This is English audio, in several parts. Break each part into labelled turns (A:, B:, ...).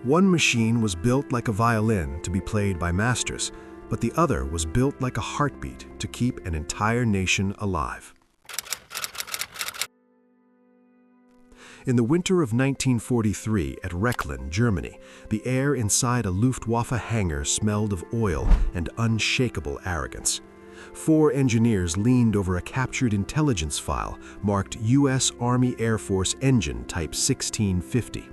A: One machine was built like a violin to be played by masters, but the other was built like a heartbeat to keep an entire nation alive. In the winter of 1943 at Recklin, Germany, the air inside a Luftwaffe hangar smelled of oil and unshakable arrogance. 4 engineers leaned over a captured intelligence file marked U.S. Army Air Force Engine Type 1650.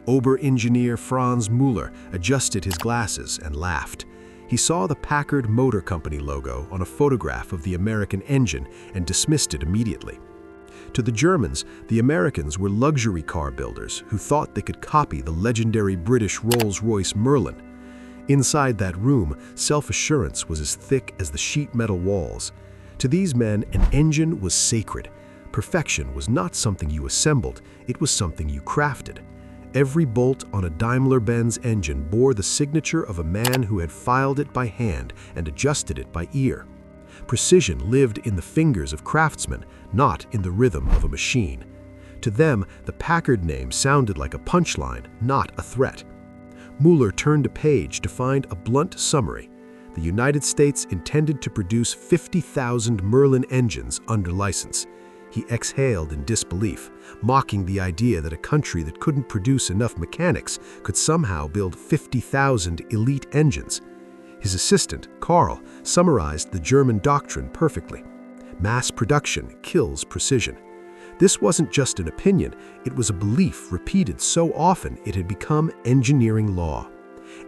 A: Ober-engineer Franz Müller adjusted his glasses and laughed. He saw the Packard Motor Company logo on a photograph of the American engine and dismissed it immediately. To the Germans, the Americans were luxury car builders who thought they could copy the legendary British Rolls-Royce Merlin. Inside that room, self-assurance was as thick as the sheet metal walls. To these men, an engine was sacred. Perfection was not something you assembled, it was something you crafted. Every bolt on a Daimler-Benz engine bore the signature of a man who had filed it by hand and adjusted it by ear. Precision lived in the fingers of craftsmen, not in the rhythm of a machine. To them, the Packard name sounded like a punchline, not a threat. Müller turned a page to find a blunt summary. The United States intended to produce 50,000 Merlin engines under license. He exhaled in disbelief, mocking the idea that a country that couldn't produce enough mechanics could somehow build 50,000 elite engines. His assistant, Karl, summarized the German doctrine perfectly. Mass production kills precision. This wasn't just an opinion, it was a belief repeated so often it had become engineering law.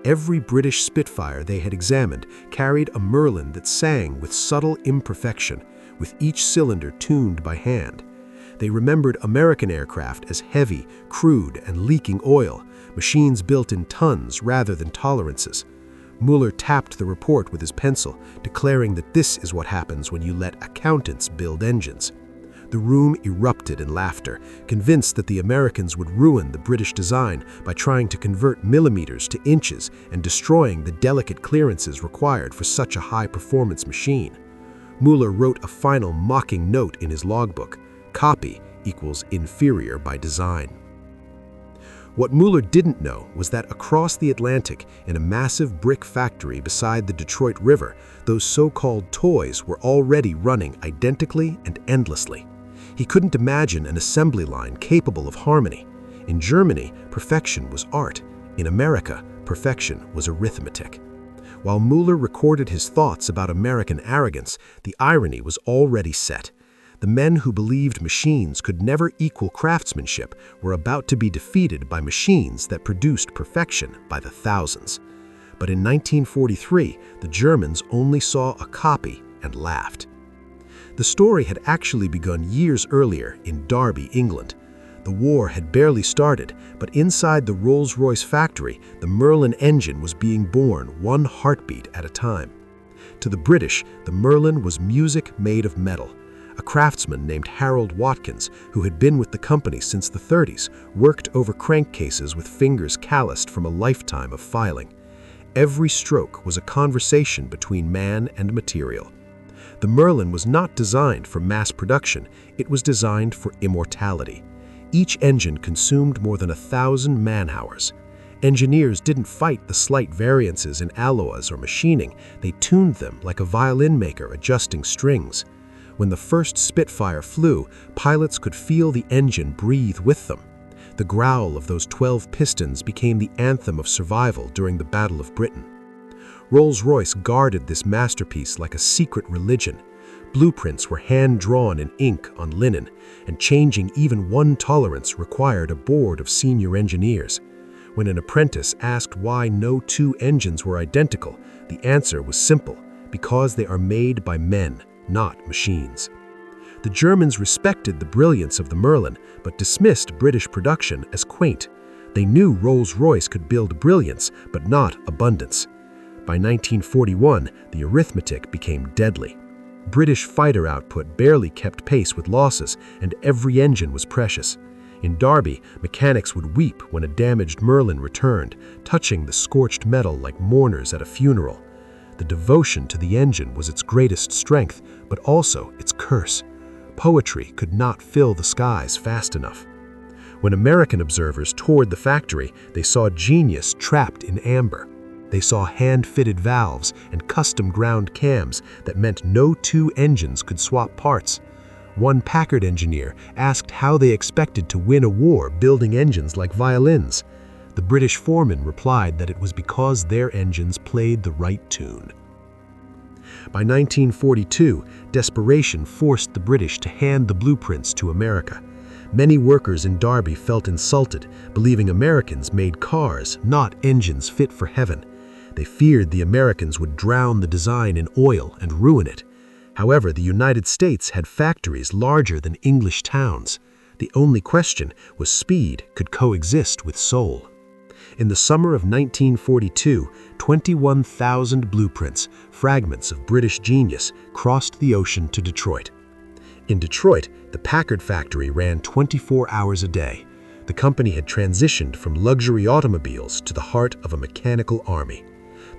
A: Every British Spitfire they had examined carried a Merlin that sang with subtle imperfection, with each cylinder tuned by hand. They remembered American aircraft as heavy, crude, and leaking oil, machines built in tons rather than tolerances. Müller tapped the report with his pencil, declaring that this is what happens when you let accountants build engines. The room erupted in laughter, convinced that the Americans would ruin the British design by trying to convert millimeters to inches and destroying the delicate clearances required for such a high-performance machine. Müller wrote a final mocking note in his logbook: copy equals inferior by design. What Müller didn't know was that across the Atlantic, in a massive brick factory beside the Detroit River, those so-called toys were already running identically and endlessly. He couldn't imagine an assembly line capable of harmony. In Germany, perfection was art. In America, perfection was arithmetic. While Müller recorded his thoughts about American arrogance, the irony was already set. The men who believed machines could never equal craftsmanship were about to be defeated by machines that produced perfection by the thousands. But in 1943, the Germans only saw a copy and laughed. The story had actually begun years earlier in Derby, England. The war had barely started, but inside the Rolls-Royce factory, the Merlin engine was being born one heartbeat at a time. To the British, the Merlin was music made of metal. A craftsman named Harold Watkins, who had been with the company since the 30s, worked over crankcases with fingers calloused from a lifetime of filing. Every stroke was a conversation between man and material. The Merlin was not designed for mass production, it was designed for immortality. Each engine consumed more than 1,000 man-hours. Engineers didn't fight the slight variances in alloys or machining, they tuned them like a violin maker adjusting strings. When the first Spitfire flew, pilots could feel the engine breathe with them. The growl of those 12 pistons became the anthem of survival during the Battle of Britain. Rolls-Royce guarded this masterpiece like a secret religion. Blueprints were hand-drawn in ink on linen, and changing even one tolerance required a board of senior engineers. When an apprentice asked why no 2 engines were identical, the answer was simple: because they are made by men, not machines. The Germans respected the brilliance of the Merlin, but dismissed British production as quaint. They knew Rolls-Royce could build brilliance, but not abundance. By 1941, the arithmetic became deadly. British fighter output barely kept pace with losses, and every engine was precious. In Derby, mechanics would weep when a damaged Merlin returned, touching the scorched metal like mourners at a funeral. The devotion to the engine was its greatest strength, but also its curse. Poetry could not fill the skies fast enough. When American observers toured the factory, they saw genius trapped in amber. They saw hand-fitted valves and custom-ground cams that meant no two engines could swap parts. One Packard engineer asked how they expected to win a war building engines like violins. The British foreman replied that it was because their engines played the right tune. By 1942, desperation forced the British to hand the blueprints to America. Many workers in Derby felt insulted, believing Americans made cars, not engines fit for heaven. They feared the Americans would drown the design in oil and ruin it. However, the United States had factories larger than English towns. The only question was speed could coexist with soul. In the summer of 1942, 21,000 blueprints, fragments of British genius, crossed the ocean to Detroit. In Detroit, the Packard factory ran 24 hours a day. The company had transitioned from luxury automobiles to the heart of a mechanical army.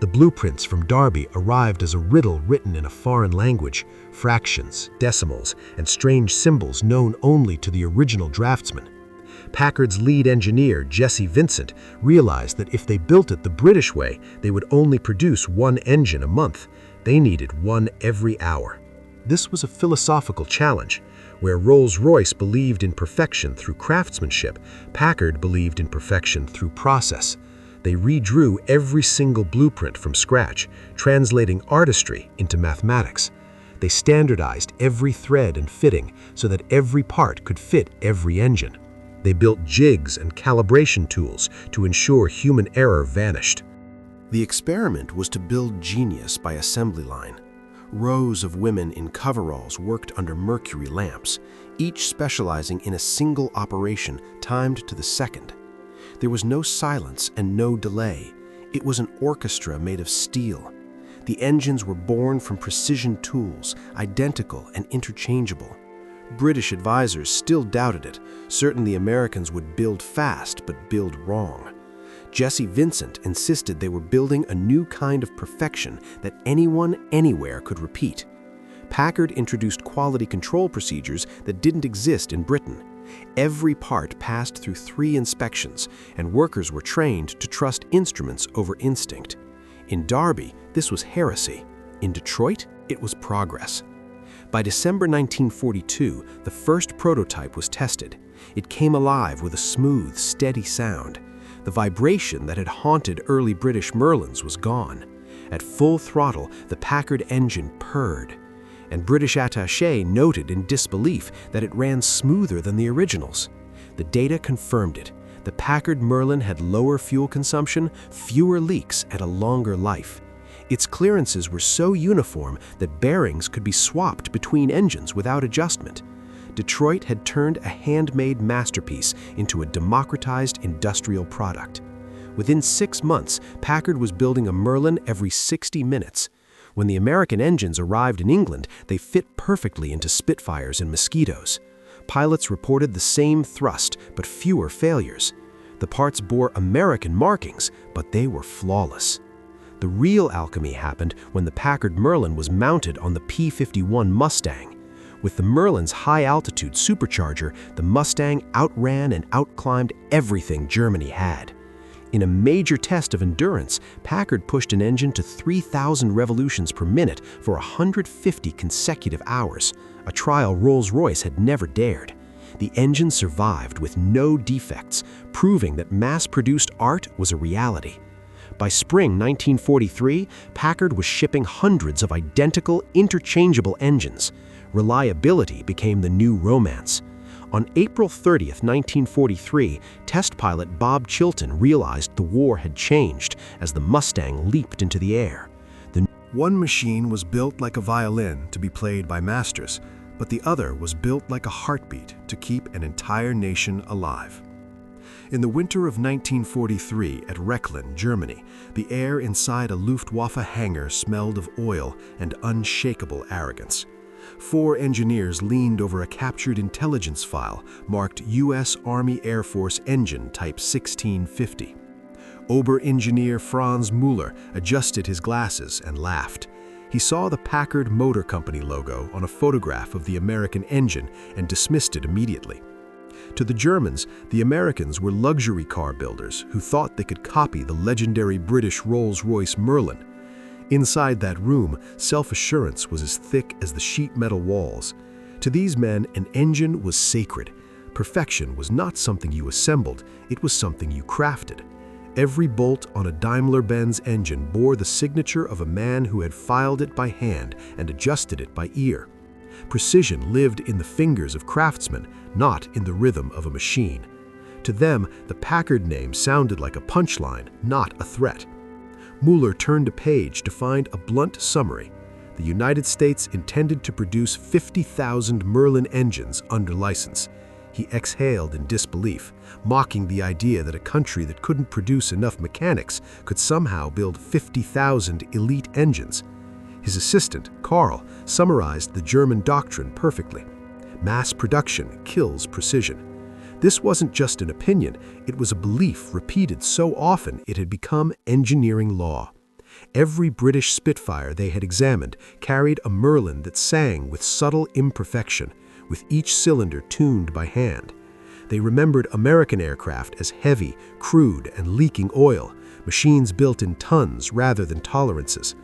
A: The blueprints from Derby arrived as a riddle written in a foreign language, fractions, decimals, and strange symbols known only to the original draftsman. Packard's lead engineer, Jesse Vincent, realized that if they built it the British way, they would only produce one engine a month. They needed one every hour. This was a philosophical challenge. Where Rolls-Royce believed in perfection through craftsmanship, Packard believed in perfection through process. They redrew every single blueprint from scratch, translating artistry into mathematics. They standardized every thread and fitting so that every part could fit every engine. They built jigs and calibration tools to ensure human error vanished. The experiment was to build genius by assembly line. Rows of women in coveralls worked under mercury lamps, each specializing in a single operation timed to the second. There was no silence and no delay. It was an orchestra made of steel. The engines were born from precision tools, identical and interchangeable. British advisors still doubted it, certain the Americans would build fast but build wrong. Jesse Vincent insisted they were building a new kind of perfection that anyone, anywhere could repeat. Packard introduced quality control procedures that didn't exist in Britain. Every part passed through 3 inspections, and workers were trained to trust instruments over instinct. In Derby, this was heresy. In Detroit, it was progress. By December 1942, the first prototype was tested. It came alive with a smooth, steady sound. The vibration that had haunted early British Merlins was gone. At full throttle, the Packard engine purred, and British attachés noted in disbelief that it ran smoother than the originals. The data confirmed it. The Packard Merlin had lower fuel consumption, fewer leaks, and a longer life. Its clearances were so uniform that bearings could be swapped between engines without adjustment. Detroit had turned a handmade masterpiece into a democratized industrial product. Within 6 months, Packard was building a Merlin every 60 minutes. When the American engines arrived in England, they fit perfectly into Spitfires and Mosquitoes. Pilots reported the same thrust, but fewer failures. The parts bore American markings, but they were flawless. The real alchemy happened when the Packard Merlin was mounted on the P-51 Mustang. With the Merlin's high-altitude supercharger, the Mustang outran and outclimbed everything Germany had. In a major test of endurance, Packard pushed an engine to 3,000 revolutions per minute for 150 consecutive hours, a trial Rolls-Royce had never dared. The engine survived with no defects, proving that mass-produced art was a reality. By spring 1943, Packard was shipping hundreds of identical, interchangeable engines. Reliability became the new romance. On April 30, 1943, test pilot Bob Chilton realized the war had changed as the Mustang leaped into the air. One machine was built like a violin to be played by masters, but the other was built like a heartbeat to keep an entire nation alive. In the winter of 1943 at Recklin, Germany, the air inside a Luftwaffe hangar smelled of oil and unshakable arrogance. 4 engineers leaned over a captured intelligence file marked U.S. Army Air Force Engine Type 1650. Ober-engineer Franz Müller adjusted his glasses and laughed. He saw the Packard Motor Company logo on a photograph of the American engine and dismissed it immediately. To the Germans, the Americans were luxury car builders who thought they could copy the legendary British Rolls-Royce Merlin. Inside that room, self-assurance was as thick as the sheet metal walls. To these men, an engine was sacred. Perfection was not something you assembled, it was something you crafted. Every bolt on a Daimler-Benz engine bore the signature of a man who had filed it by hand and adjusted it by ear. Precision lived in the fingers of craftsmen, not in the rhythm of a machine. To them, the Packard name sounded like a punchline, not a threat. Mueller turned a page to find a blunt summary. The United States intended to produce 50,000 Merlin engines under license. He exhaled in disbelief, mocking the idea that a country that couldn't produce enough mechanics could somehow build 50,000 elite engines. His assistant, Karl, summarized the German doctrine perfectly. Mass production kills precision. This wasn't just an opinion, it was a belief repeated so often it had become engineering law. Every British Spitfire they had examined carried a Merlin that sang with subtle imperfection, with each cylinder tuned by hand. They remembered American aircraft as heavy, crude, and leaking oil, machines built in tons rather than tolerances.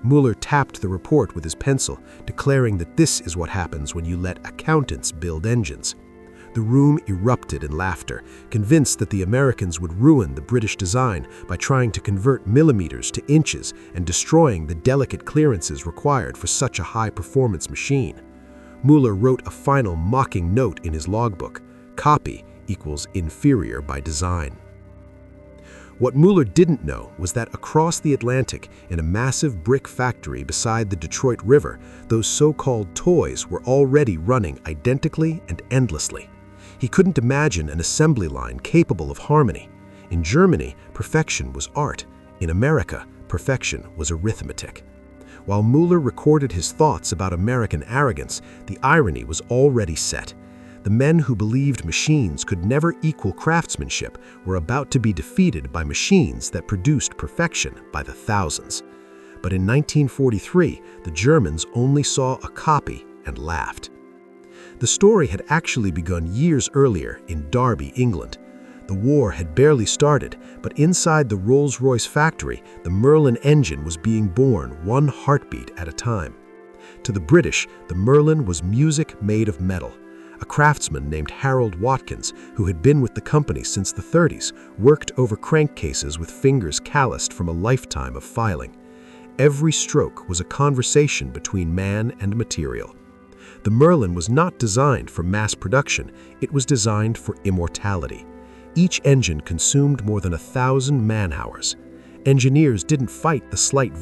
A: Mueller tapped the report with his pencil, declaring that this is what happens when you let accountants build engines. The room erupted in laughter, convinced that the Americans would ruin the British design by trying to convert millimeters to inches and destroying the delicate clearances required for such a high-performance machine. Mueller wrote a final mocking note in his logbook: copy equals inferior by design. What Mueller didn't know was that across the Atlantic, in a massive brick factory beside the Detroit River, those so-called toys were already running identically and endlessly. He couldn't imagine an assembly line capable of harmony. In Germany, perfection was art. In America, perfection was arithmetic. While Mueller recorded his thoughts about American arrogance, the irony was already set. The men who believed machines could never equal craftsmanship were about to be defeated by machines that produced perfection by the thousands. But in 1943, the Germans only saw a copy and laughed. The story had actually begun years earlier in Derby, England. The war had barely started, but inside the Rolls-Royce factory, the Merlin engine was being born one heartbeat at a time. To the British, the Merlin was music made of metal. A craftsman named Harold Watkins, who had been with the company since the 30s, worked over crankcases with fingers calloused from a lifetime of filing. Every stroke was a conversation between man and material. The Merlin was not designed for mass production, it was designed for immortality. Each engine consumed more than 1,000 man-hours. Engineers didn't fight the slight